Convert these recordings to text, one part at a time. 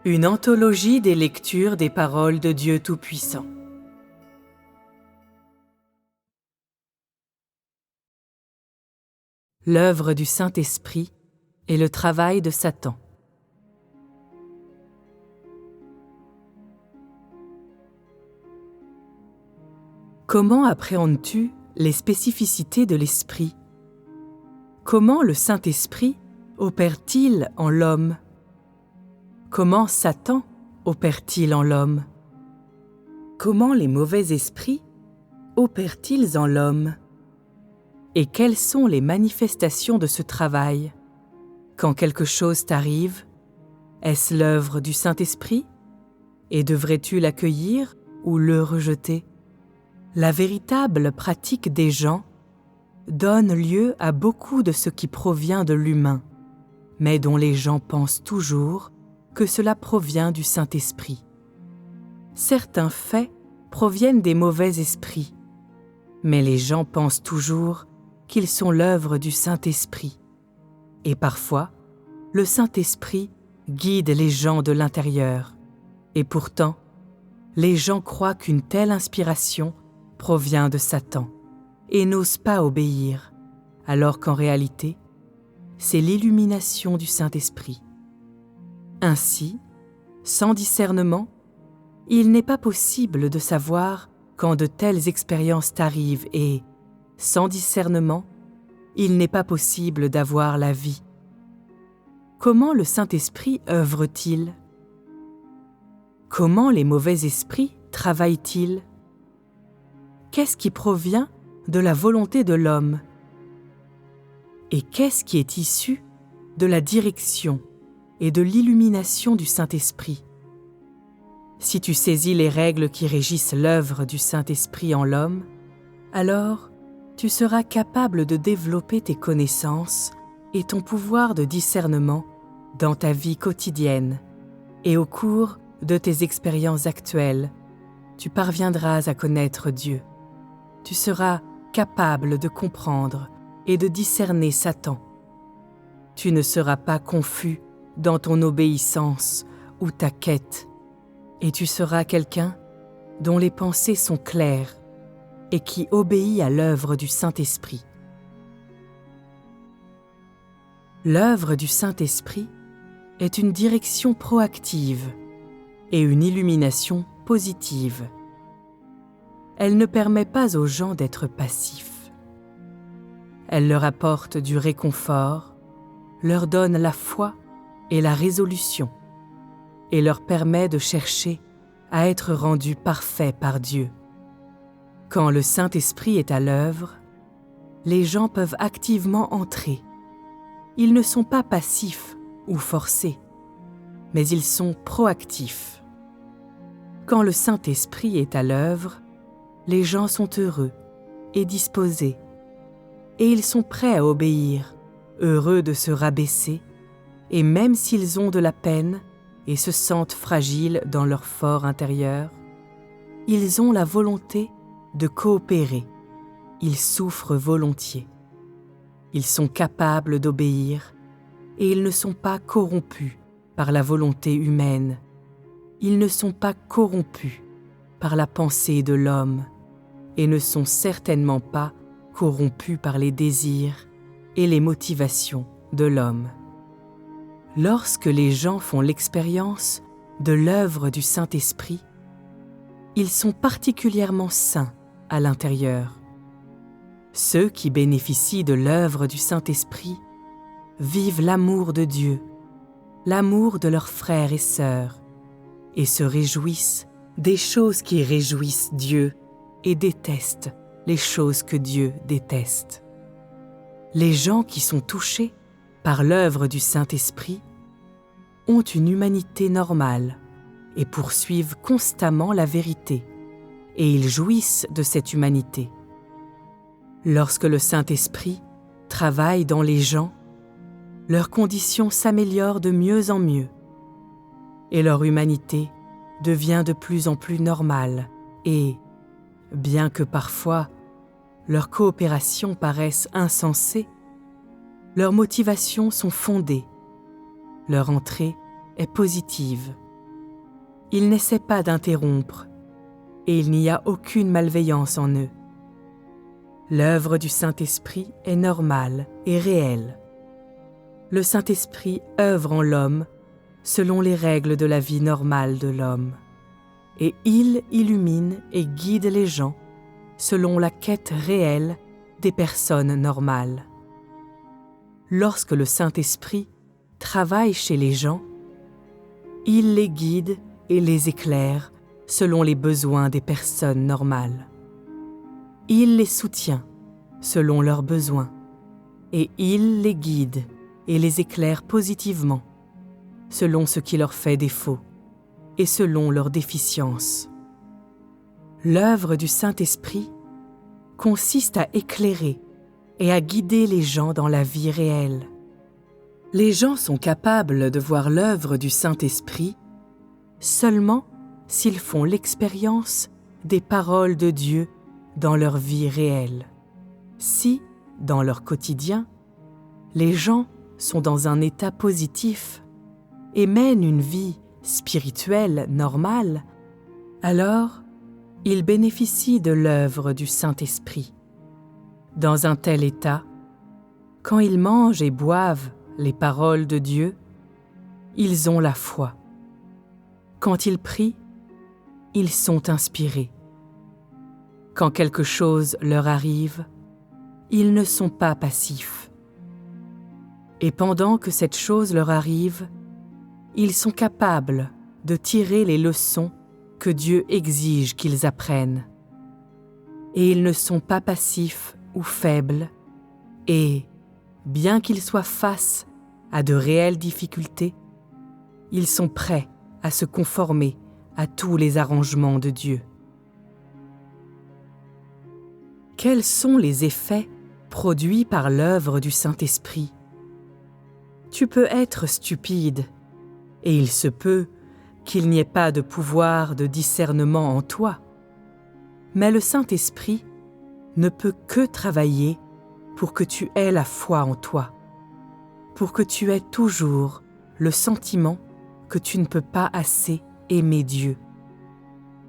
Une anthologie des lectures des paroles de Dieu Tout-Puissant. L'œuvre du Saint-Esprit et le travail de Satan. Comment appréhendes-tu les spécificités de l'Esprit ? Comment le Saint-Esprit opère-t-il en l'homme ? Comment Satan opère-t-il en l'homme ? Comment les mauvais esprits opèrent-ils en l'homme ? Et quelles sont les manifestations de ce travail ? Quand quelque chose t'arrive, est-ce l'œuvre du Saint-Esprit ? Et devrais-tu l'accueillir ou le rejeter ? La véritable pratique des gens donne lieu à beaucoup de ce qui provient de l'humain, mais dont les gens pensent toujours que cela provient du Saint-Esprit. Certains faits proviennent des mauvais esprits, mais les gens pensent toujours qu'ils sont l'œuvre du Saint-Esprit. Et parfois, le Saint-Esprit guide les gens de l'intérieur. Et pourtant, les gens croient qu'une telle inspiration provient de Satan et n'osent pas obéir, alors qu'en réalité, c'est l'illumination du Saint-Esprit. Ainsi, sans discernement, il n'est pas possible de savoir quand de telles expériences t'arrivent et, sans discernement, il n'est pas possible d'avoir la vie. Comment le Saint-Esprit œuvre-t-il ? Comment les mauvais esprits travaillent-ils ? Qu'est-ce qui provient de la volonté de l'homme ? Et qu'est-ce qui est issu de la direction et de l'illumination du Saint-Esprit ? Si tu saisis les règles qui régissent l'œuvre du Saint-Esprit en l'homme, alors tu seras capable de développer tes connaissances et ton pouvoir de discernement dans ta vie quotidienne, et au cours de tes expériences actuelles, tu parviendras à connaître Dieu. Tu seras capable de comprendre et de discerner Satan. Tu ne seras pas confus dans ton obéissance ou ta quête, et tu seras quelqu'un dont les pensées sont claires et qui obéit à l'œuvre du Saint-Esprit. L'œuvre du Saint-Esprit est une direction proactive et une illumination positive. Elle ne permet pas aux gens d'être passifs. Elle leur apporte du réconfort, leur donne la foi et la résolution, et leur permet de chercher à être rendus parfaits par Dieu. Quand le Saint-Esprit est à l'œuvre, les gens peuvent activement entrer. Ils ne sont pas passifs ou forcés, mais ils sont proactifs. Quand le Saint-Esprit est à l'œuvre, les gens sont heureux et disposés, et ils sont prêts à obéir, heureux de se rabaisser, et même s'ils ont de la peine et se sentent fragiles dans leur fort intérieur, ils ont la volonté de coopérer, ils souffrent volontiers. Ils sont capables d'obéir et ils ne sont pas corrompus par la volonté humaine. Ils ne sont pas corrompus par la pensée de l'homme et ne sont certainement pas corrompus par les désirs et les motivations de l'homme. Lorsque les gens font l'expérience de l'œuvre du Saint-Esprit, ils sont particulièrement sains à l'intérieur. Ceux qui bénéficient de l'œuvre du Saint-Esprit vivent l'amour de Dieu, l'amour de leurs frères et sœurs, et se réjouissent des choses qui réjouissent Dieu et détestent les choses que Dieu déteste. Les gens qui sont touchés par l'œuvre du Saint-Esprit ont une humanité normale et poursuivent constamment la vérité, et ils jouissent de cette humanité. Lorsque le Saint-Esprit travaille dans les gens, leurs conditions s'améliorent de mieux en mieux, et leur humanité devient de plus en plus normale, et, bien que parfois leurs coopérations paraissent insensées, leurs motivations sont fondées, leur entrée est positive, il n'essaie pas d'interrompre et il n'y a aucune malveillance en eux. L'œuvre du Saint-Esprit est normale et réelle. Le Saint-Esprit œuvre en l'homme selon les règles de la vie normale de l'homme, et il illumine et guide les gens selon la quête réelle des personnes normales. Lorsque le Saint-Esprit travaille chez les gens, il les guide et les éclaire selon les besoins des personnes normales. Il les soutient selon leurs besoins et il les guide et les éclaire positivement selon ce qui leur fait défaut et selon leurs déficiences. L'œuvre du Saint-Esprit consiste à éclairer et à guider les gens dans la vie réelle. Les gens sont capables de voir l'œuvre du Saint-Esprit seulement s'ils font l'expérience des paroles de Dieu dans leur vie réelle. Si, dans leur quotidien, les gens sont dans un état positif et mènent une vie spirituelle normale, alors ils bénéficient de l'œuvre du Saint-Esprit. Dans un tel état, quand ils mangent et boivent les paroles de Dieu, ils ont la foi. Quand ils prient, ils sont inspirés. Quand quelque chose leur arrive, ils ne sont pas passifs. Et pendant que cette chose leur arrive, ils sont capables de tirer les leçons que Dieu exige qu'ils apprennent. Et ils ne sont pas passifs ou faibles, et, bien qu'ils soient face à de réelles difficultés, ils sont prêts à se conformer à tous les arrangements de Dieu. Quels sont les effets produits par l'œuvre du Saint-Esprit? Tu peux être stupide, et il se peut qu'il n'y ait pas de pouvoir de discernement en toi. Mais le Saint-Esprit ne peut que travailler pour que tu aies la foi en toi, pour que tu aies toujours le sentiment que tu ne peux pas assez aimer Dieu,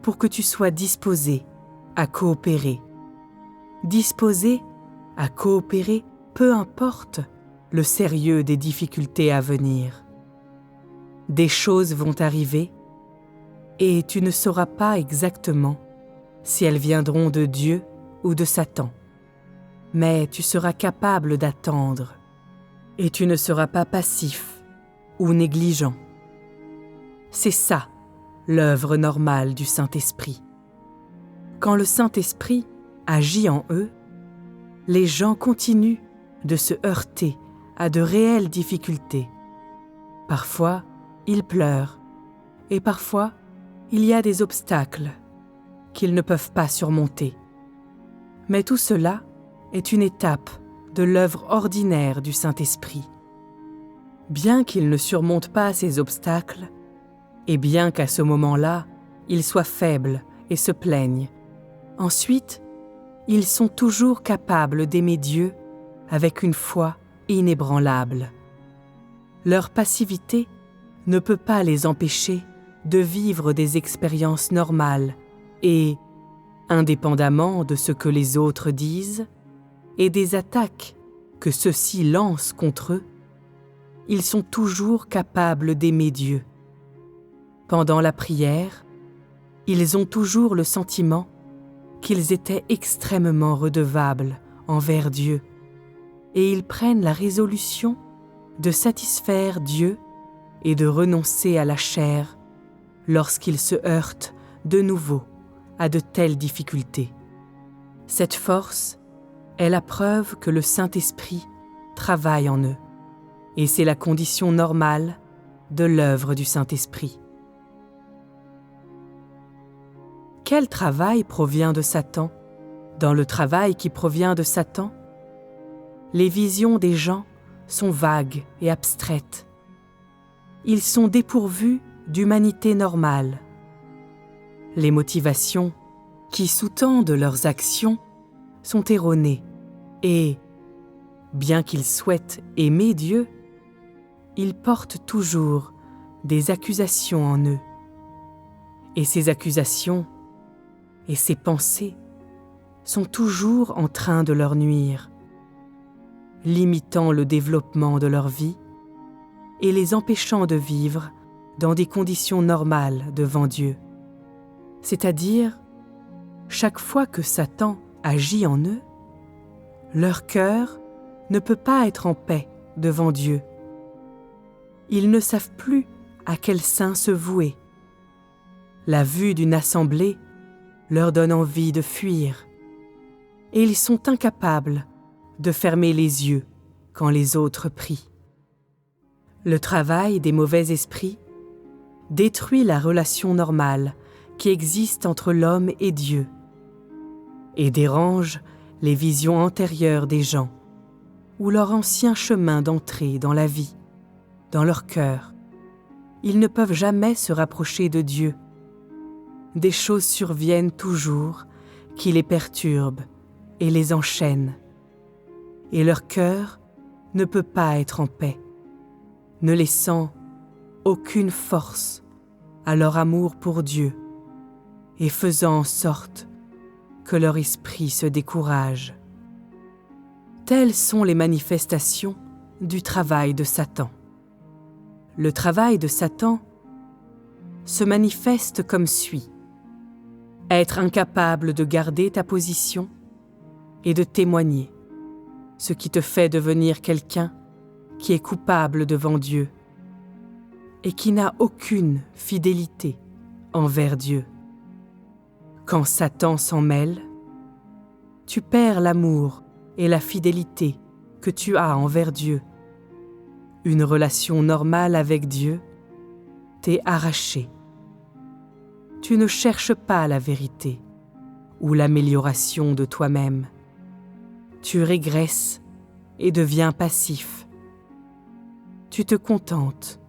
pour que tu sois disposé à coopérer. Disposé à coopérer, peu importe le sérieux des difficultés à venir. Des choses vont arriver et tu ne sauras pas exactement si elles viendront de Dieu ou de Satan. Mais tu seras capable d'attendre et tu ne seras pas passif ou négligent. C'est ça, l'œuvre normale du Saint-Esprit. Quand le Saint-Esprit agit en eux, les gens continuent de se heurter à de réelles difficultés. Parfois, ils pleurent et parfois, il y a des obstacles qu'ils ne peuvent pas surmonter. Mais tout cela est une étape de l'œuvre ordinaire du Saint-Esprit. Bien qu'ils ne surmontent pas ces obstacles, et bien qu'à ce moment-là, ils soient faibles et se plaignent, ensuite, ils sont toujours capables d'aimer Dieu avec une foi inébranlable. Leur passivité ne peut pas les empêcher de vivre des expériences normales et, indépendamment de ce que les autres disent et des attaques que ceux-ci lancent contre eux, ils sont toujours capables d'aimer Dieu. Pendant la prière, ils ont toujours le sentiment qu'ils étaient extrêmement redevables envers Dieu et ils prennent la résolution de satisfaire Dieu et de renoncer à la chair lorsqu'ils se heurtent de nouveau à de telles difficultés. Cette force est la preuve que le Saint-Esprit travaille en eux et c'est la condition normale de l'œuvre du Saint-Esprit. Quel travail provient de Satan? Dans le travail qui provient de Satan, les visions des gens sont vagues et abstraites. Ils sont dépourvus d'humanité normale. Les motivations qui sous-tendent leurs actions sont erronées et, bien qu'ils souhaitent aimer Dieu, ils portent toujours des accusations en eux. Et ces accusations et ces pensées sont toujours en train de leur nuire, limitant le développement de leur vie et les empêchant de vivre dans des conditions normales devant Dieu. C'est-à-dire, chaque fois que Satan agit en eux, leur cœur ne peut pas être en paix devant Dieu. Ils ne savent plus à quel saint se vouer. La vue d'une assemblée leur donne envie de fuir, et ils sont incapables de fermer les yeux quand les autres prient. Le travail des mauvais esprits détruit la relation normale qui existe entre l'homme et Dieu et dérange les visions antérieures des gens ou leur ancien chemin d'entrée dans la vie, dans leur cœur. Ils ne peuvent jamais se rapprocher de Dieu. Des choses surviennent toujours qui les perturbent et les enchaînent, et leur cœur ne peut pas être en paix, ne laissant aucune force à leur amour pour Dieu et faisant en sorte que leur esprit se décourage. Telles sont les manifestations du travail de Satan. Le travail de Satan se manifeste comme suit: être incapable de garder ta position et de témoigner, ce qui te fait devenir quelqu'un qui est coupable devant Dieu et qui n'a aucune fidélité envers Dieu. Quand Satan s'en mêle, tu perds l'amour et la fidélité que tu as envers Dieu. Une relation normale avec Dieu t'est arrachée. Tu ne cherches pas la vérité ou l'amélioration de toi-même. Tu régresses et deviens passif. Tu te contentes.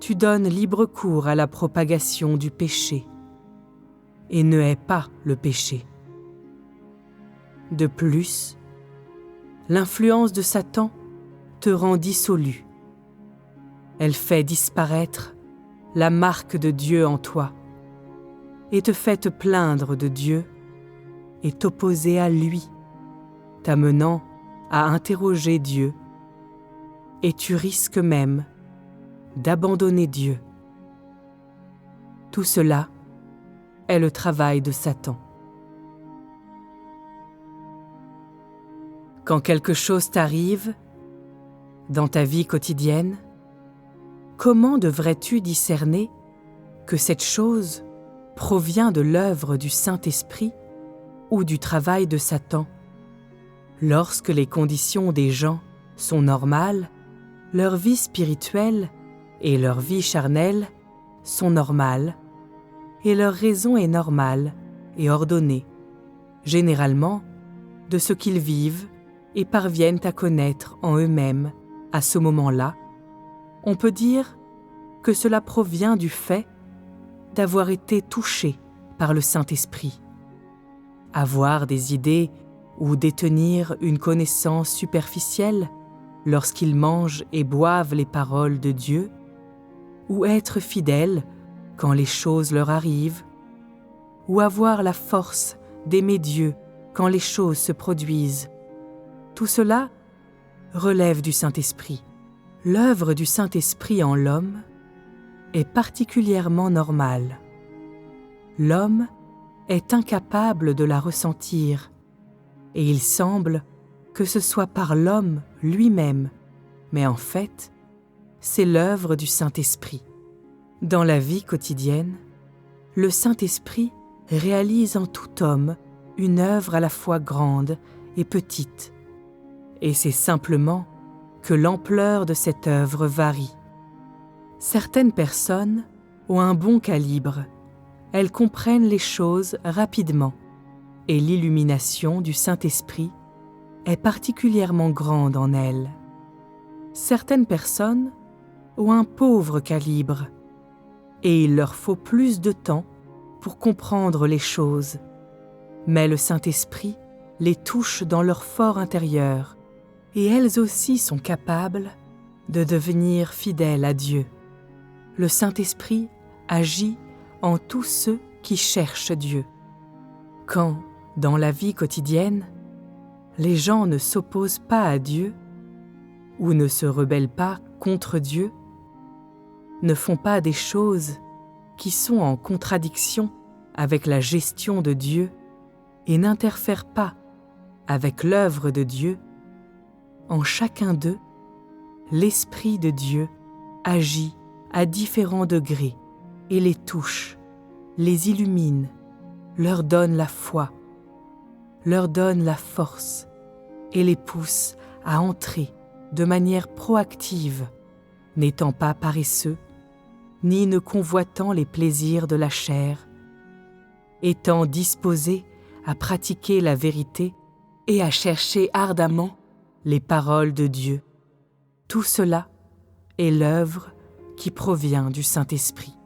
Tu donnes libre cours à la propagation du péché et ne hais pas le péché. De plus, l'influence de Satan te rend dissolu. Elle fait disparaître la marque de Dieu en toi et te fait te plaindre de Dieu et t'opposer à lui, t'amenant à interroger Dieu, et tu risques même d'abandonner Dieu. Tout cela est le travail de Satan. Quand quelque chose t'arrive dans ta vie quotidienne, comment devrais-tu discerner que cette chose provient de l'œuvre du Saint-Esprit ou du travail de Satan? Lorsque les conditions des gens sont normales, leur vie spirituelle et leur vie charnelle sont normales, et leur raison est normale et ordonnée, généralement de ce qu'ils vivent et parviennent à connaître en eux-mêmes à ce moment-là. On peut dire que cela provient du fait d'avoir été touché par le Saint-Esprit. Avoir des idées ou détenir une connaissance superficielle lorsqu'ils mangent et boivent les paroles de Dieu, ou être fidèles quand les choses leur arrivent, ou avoir la force d'aimer Dieu quand les choses se produisent. Tout cela relève du Saint-Esprit. L'œuvre du Saint-Esprit en l'homme est particulièrement normale. L'homme est incapable de la ressentir, et il semble que ce soit par l'homme lui-même, mais en fait, c'est l'œuvre du Saint-Esprit. Dans la vie quotidienne, le Saint-Esprit réalise en tout homme une œuvre à la fois grande et petite, et c'est simplement que l'ampleur de cette œuvre varie. Certaines personnes ont un bon calibre, elles comprennent les choses rapidement, et l'illumination du Saint-Esprit est particulièrement grande en elles. Certaines personnes ont un pauvre calibre, et il leur faut plus de temps pour comprendre les choses, mais le Saint-Esprit les touche dans leur fort intérieur, et elles aussi sont capables de devenir fidèles à Dieu. Le Saint-Esprit agit en tous ceux qui cherchent Dieu. Quand, dans la vie quotidienne, les gens ne s'opposent pas à Dieu ou ne se rebellent pas contre Dieu, ne font pas des choses qui sont en contradiction avec la gestion de Dieu et n'interfèrent pas avec l'œuvre de Dieu, en chacun d'eux, l'Esprit de Dieu agit à différents degrés et les touche, les illumine, leur donne la foi, leur donne la force et les pousse à entrer de manière proactive, n'étant pas paresseux, ni ne convoitant les plaisirs de la chair, étant disposés à pratiquer la vérité et à chercher ardemment les paroles de Dieu. Tout cela est l'œuvre qui provient du Saint-Esprit.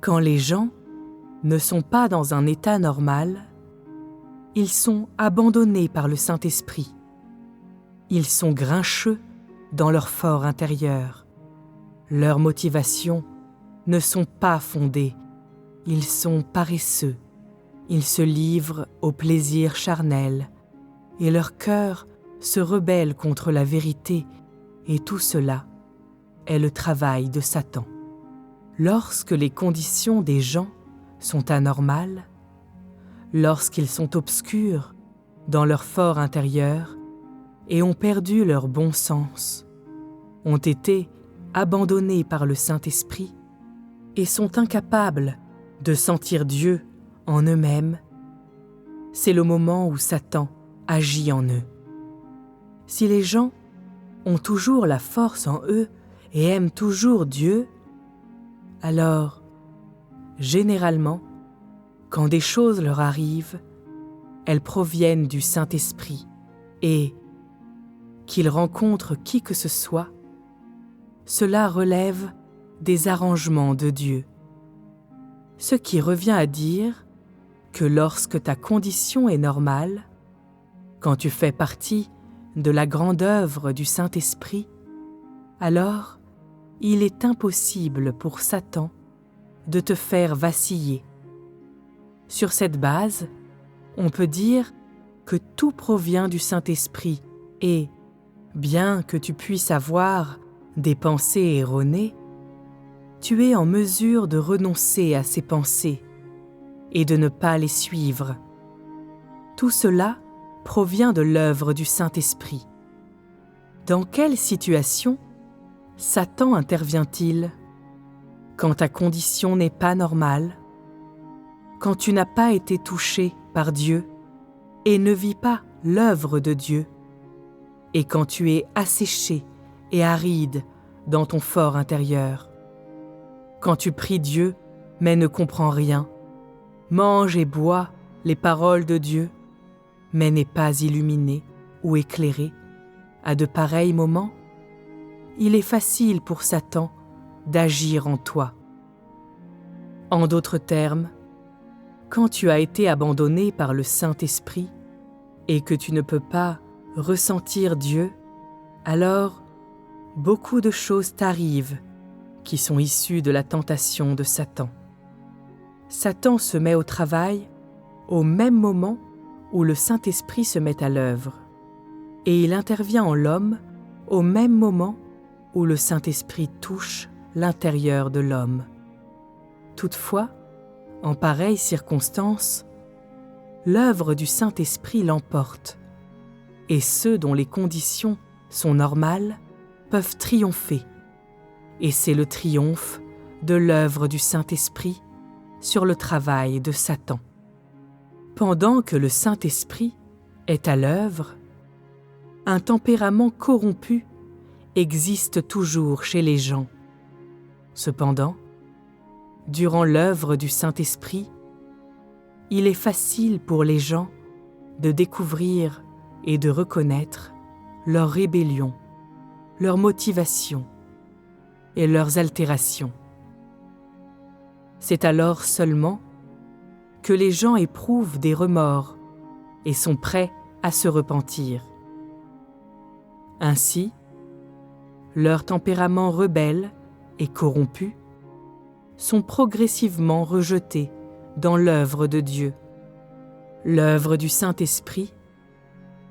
Quand les gens ne sont pas dans un état normal, ils sont abandonnés par le Saint-Esprit. Ils sont grincheux dans leur fort intérieur. Leurs motivations ne sont pas fondées. Ils sont paresseux. Ils se livrent au plaisir charnel et leur cœur se rebelle contre la vérité, et tout cela est le travail de Satan. Lorsque les conditions des gens sont anormales, lorsqu'ils sont obscurs dans leur fort intérieur et ont perdu leur bon sens, ont été abandonnés par le Saint-Esprit et sont incapables de sentir Dieu en eux-mêmes, c'est le moment où Satan agit en eux. Si les gens ont toujours la force en eux et aiment toujours Dieu, alors, généralement, quand des choses leur arrivent, elles proviennent du Saint-Esprit et, qu'ils rencontrent qui que ce soit, cela relève des arrangements de Dieu. Ce qui revient à dire que lorsque ta condition est normale, quand tu fais partie de la grande œuvre du Saint-Esprit, alors il est impossible pour Satan de te faire vaciller. Sur cette base, on peut dire que tout provient du Saint-Esprit et, bien que tu puisses avoir des pensées erronées, tu es en mesure de renoncer à ces pensées et de ne pas les suivre. Tout cela provient de l'œuvre du Saint-Esprit. Dans quelle situation Satan intervient-il? Quand ta condition n'est pas normale, quand tu n'as pas été touché par Dieu et ne vis pas l'œuvre de Dieu, et quand tu es asséché et aride dans ton fort intérieur, quand tu pries Dieu mais ne comprends rien, mange et bois les paroles de Dieu, mais n'es pas illuminé ou éclairé, à de pareils moments, il est facile pour Satan d'agir en toi. En d'autres termes, quand tu as été abandonné par le Saint-Esprit et que tu ne peux pas ressentir Dieu, alors beaucoup de choses t'arrivent qui sont issues de la tentation de Satan. Satan se met au travail au même moment où le Saint-Esprit se met à l'œuvre, et il intervient en l'homme au même moment où le Saint-Esprit touche l'intérieur de l'homme. Toutefois, en pareille circonstance, l'œuvre du Saint-Esprit l'emporte, et ceux dont les conditions sont normales peuvent triompher, et c'est le triomphe de l'œuvre du Saint-Esprit sur le travail de Satan. Pendant que le Saint-Esprit est à l'œuvre, un tempérament corrompu existe toujours chez les gens. Cependant, durant l'œuvre du Saint-Esprit, il est facile pour les gens de découvrir et de reconnaître leur rébellion, leurs motivations et leurs altérations. C'est alors seulement que les gens éprouvent des remords et sont prêts à se repentir. Ainsi, leur tempérament rebelle et corrompu sont progressivement rejetés dans l'œuvre de Dieu. L'œuvre du Saint-Esprit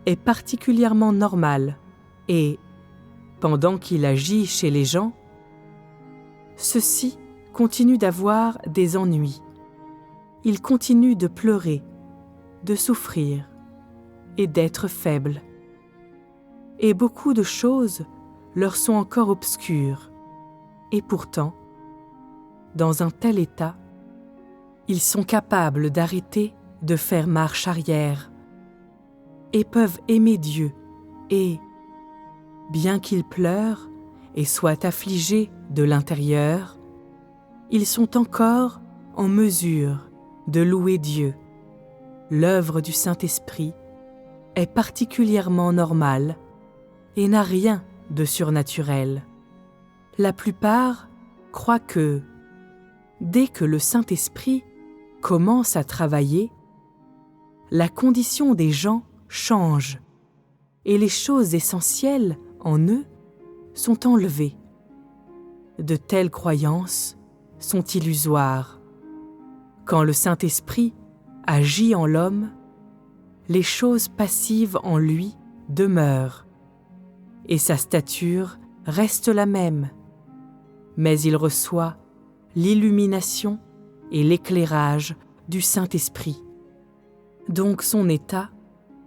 est particulièrement normale et, pendant qu'il agit chez les gens, ceux-ci continuent d'avoir des ennuis. Ils continuent de pleurer, de souffrir et d'être faibles. Et beaucoup de choses leur sont encore obscures. Et pourtant, dans un tel état, ils sont capables d'arrêter de faire marche arrière et peuvent aimer Dieu et, bien qu'ils pleurent et soient affligés de l'intérieur, ils sont encore en mesure de louer Dieu. L'œuvre du Saint-Esprit est particulièrement normale et n'a rien de surnaturel. La plupart croient que, dès que le Saint-Esprit commence à travailler, la condition des gens change et les choses essentielles en eux sont enlevées. De telles croyances sont illusoires. Quand le Saint-Esprit agit en l'homme, les choses passives en lui demeurent et sa stature reste la même, mais il reçoit l'illumination et l'éclairage du Saint-Esprit. Donc son état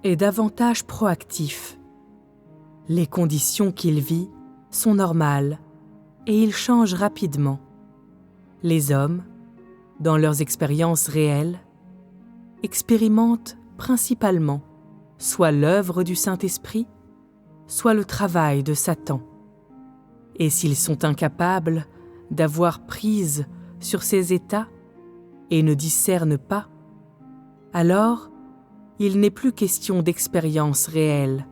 est davantage proactif. Les conditions qu'il vit sont normales et il change rapidement. Les hommes, dans leurs expériences réelles, expérimentent principalement soit l'œuvre du Saint-Esprit, soit le travail de Satan. Et s'ils sont incapables d'avoir prise sur ces états et ne discernent pas, alors il n'est plus question d'expérience réelle,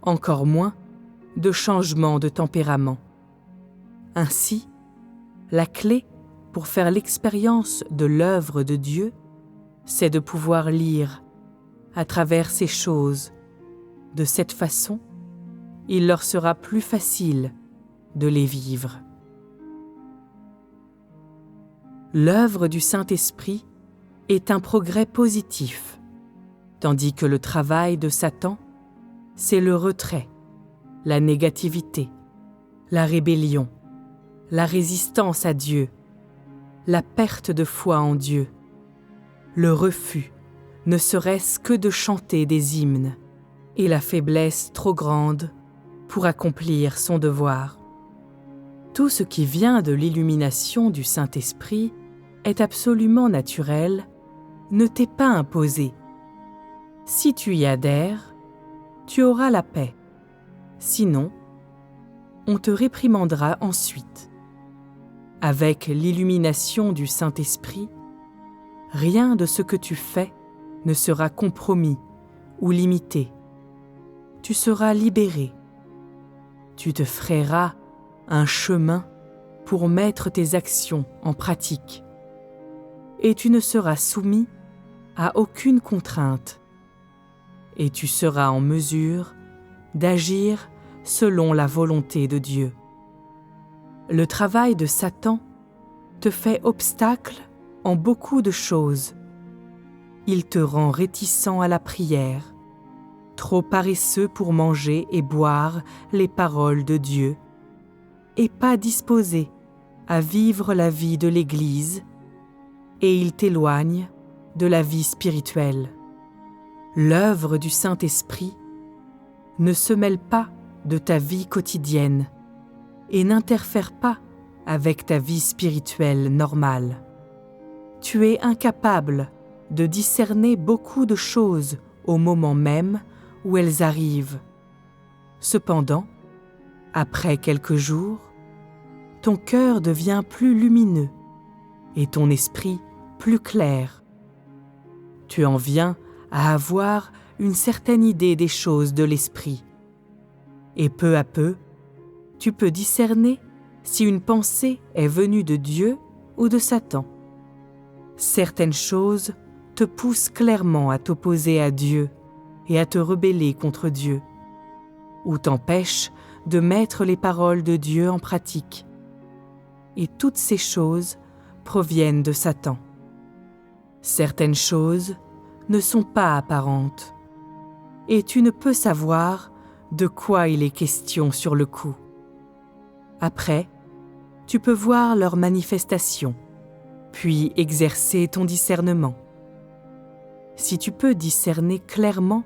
encore moins de changement de tempérament. Ainsi, la clé pour faire l'expérience de l'œuvre de Dieu, c'est de pouvoir lire à travers ces choses. De cette façon, il leur sera plus facile de les vivre. L'œuvre du Saint-Esprit est un progrès positif, tandis que le travail de Satan, c'est le retrait, la négativité, la rébellion, la résistance à Dieu, la perte de foi en Dieu, le refus, ne serait-ce que de chanter des hymnes, et la faiblesse trop grande pour accomplir son devoir. Tout ce qui vient de l'illumination du Saint-Esprit est absolument naturel, ne t'est pas imposé. Si tu y adhères, tu auras la paix. Sinon, on te réprimandera ensuite. Avec l'illumination du Saint-Esprit, rien de ce que tu fais ne sera compromis ou limité. Tu seras libéré. Tu te frayeras un chemin pour mettre tes actions en pratique. Et tu ne seras soumis à aucune contrainte. Et tu seras en mesure d'agir selon la volonté de Dieu. Le travail de Satan te fait obstacle en beaucoup de choses. Il te rend réticent à la prière, trop paresseux pour manger et boire les paroles de Dieu, et pas disposé à vivre la vie de l'Église, et il t'éloigne de la vie spirituelle. L'œuvre du Saint-Esprit ne se mêle pas de ta vie quotidienne et n'interfère pas avec ta vie spirituelle normale. Tu es incapable de discerner beaucoup de choses au moment même où elles arrivent. Cependant, après quelques jours, ton cœur devient plus lumineux et ton esprit plus clair. Tu en viens à avoir une certaine idée des choses de l'esprit. Et peu à peu, tu peux discerner si une pensée est venue de Dieu ou de Satan. Certaines choses te poussent clairement à t'opposer à Dieu et à te rebeller contre Dieu, ou t'empêchent de mettre les paroles de Dieu en pratique. Et toutes ces choses proviennent de Satan. Certaines choses ne sont pas apparentes, et tu ne peux savoir de quoi il est question sur le coup. Après, tu peux voir leur manifestation, puis exercer ton discernement. Si tu peux discerner clairement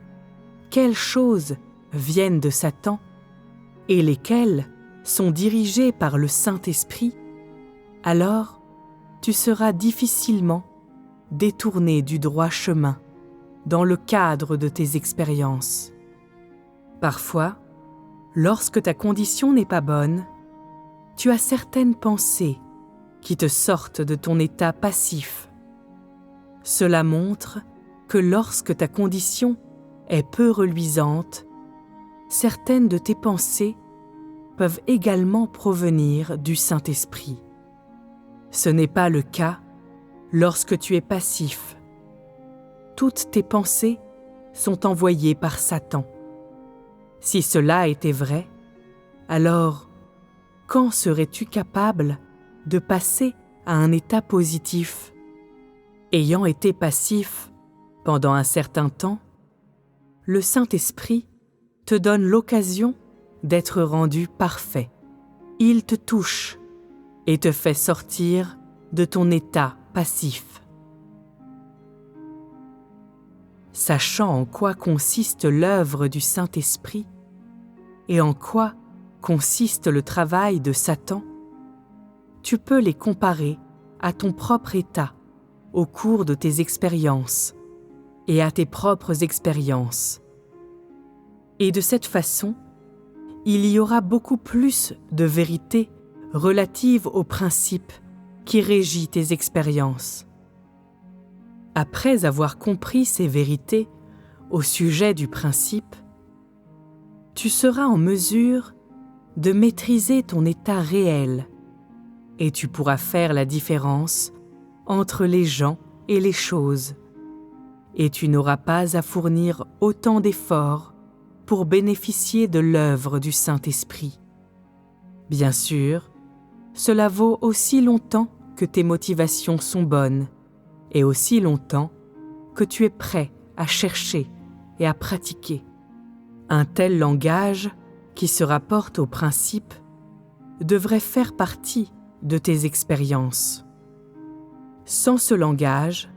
quelles choses viennent de Satan et lesquelles sont dirigées par le Saint-Esprit, alors tu seras difficilement détourné du droit chemin dans le cadre de tes expériences. Parfois, lorsque ta condition n'est pas bonne, tu as certaines pensées qui te sortent de ton état passif. Cela montre que lorsque ta condition est peu reluisante, certaines de tes pensées peuvent également provenir du Saint-Esprit. Ce n'est pas le cas lorsque tu es passif. Toutes tes pensées sont envoyées par Satan. Si cela était vrai, alors quand serais-tu capable de passer à un état positif? Ayant été passif pendant un certain temps, le Saint-Esprit te donne l'occasion d'être rendu parfait. Il te touche et te fait sortir de ton état passif. Sachant en quoi consiste l'œuvre du Saint-Esprit et en quoi consiste le travail de Satan, tu peux les comparer à ton propre état au cours de tes expériences et à tes propres expériences. Et de cette façon, il y aura beaucoup plus de vérité relative au principe qui régit tes expériences. Après avoir compris ces vérités au sujet du principe, tu seras en mesure de maîtriser ton état réel et tu pourras faire la différence entre les gens et les choses. Et tu n'auras pas à fournir autant d'efforts pour bénéficier de l'œuvre du Saint-Esprit. Bien sûr, cela vaut aussi longtemps que tes motivations sont bonnes et aussi longtemps que tu es prêt à chercher et à pratiquer. Un tel langage qui se rapporte au principe devrait faire partie de tes expériences. Sans ce langage,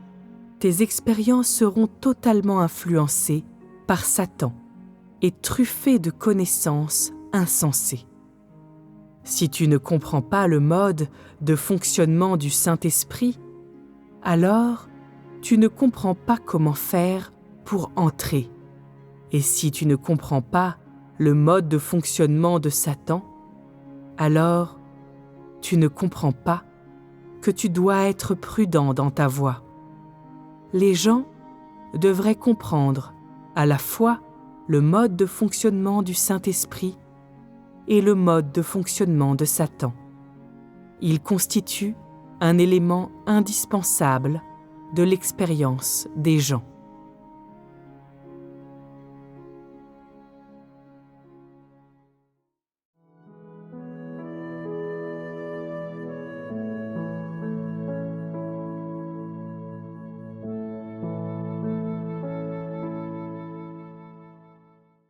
tes expériences seront totalement influencées par Satan et truffées de connaissances insensées. Si tu ne comprends pas le mode de fonctionnement du Saint-Esprit, alors tu ne comprends pas comment faire pour entrer. Et si tu ne comprends pas le mode de fonctionnement de Satan, alors tu ne comprends pas que tu dois être prudent dans ta voie. Les gens devraient comprendre à la fois le mode de fonctionnement du Saint-Esprit et le mode de fonctionnement de Satan. Il constitue un élément indispensable de l'expérience des gens.